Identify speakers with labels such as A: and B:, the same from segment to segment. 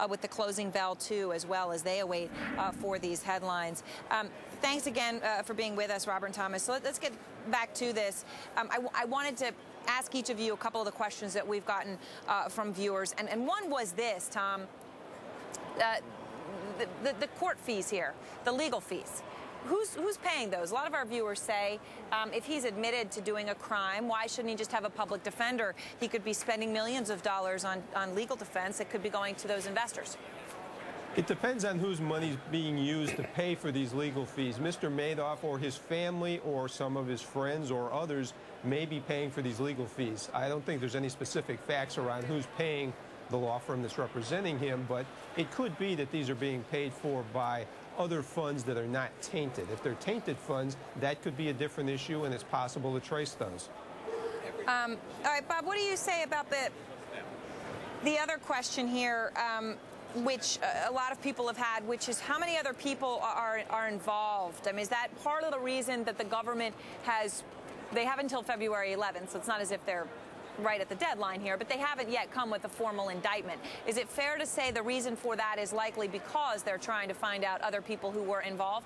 A: with the closing bell, too, as well as they await for these headlines. Thanks again for being with us, Robert and Thomas. So let's get back to this. I wanted to ask each of you a couple of the questions that we've gotten from viewers. And one was this, Tom, the court fees here, the legal fees. Who's paying those? A lot of our viewers say if he's admitted to doing a crime, why shouldn't he just have a public defender? He could be spending millions of dollars on legal defense that could be going to those investors.
B: It depends on whose money's being used to pay for these legal fees. Mr. Madoff or his family or some of his friends or others may be paying for these legal fees. I don't think there's any specific facts around who's paying the law firm that's representing him, but it could be that these are being paid for by other funds that are not tainted. If they're tainted funds, that could be a different issue, and it's possible to trace those.
A: All right, Bob, what do you say about the other question here, which a lot of people have had, which is how many other people are involved? I mean, is that part of the reason that the government they have until February 11th, so it's not as if they're right at the deadline here, but they haven't yet come with a formal indictment. Is it fair to say the reason for that is likely because they're trying to find out other people who were involved?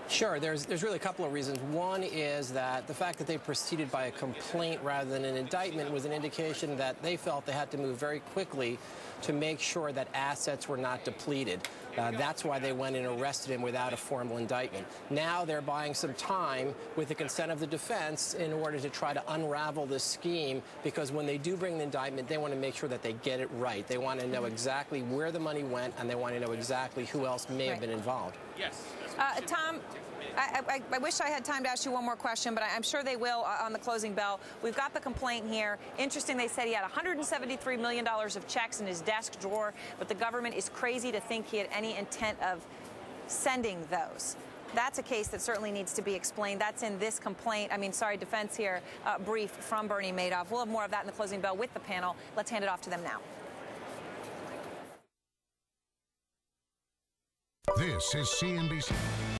C: Sure. There's really a couple of reasons. One is that the fact that they proceeded by a complaint rather than an indictment was an indication that they felt they had to move very quickly to make sure that assets were not depleted. That's why they went and arrested him without a formal indictment. Now they're buying some time with the consent of the defense in order to try to unravel this scheme, because when they do bring an indictment, they want to make sure that they get it right. They want to know exactly where the money went, and they want to know exactly who else may have been involved.
D: Yes.
A: Tom, I wish I had time to ask you one more question, but I'm sure they will on the closing bell. We've got the complaint here. Interesting, they said he had $173 million of checks in his desk drawer, but the government is crazy to think he had any intent of sending those. That's a case that certainly needs to be explained. That's in this complaint, defense here, brief from Bernie Madoff. We'll have more of that in the closing bell with the panel. Let's hand it off to them now.
E: This is CNBC.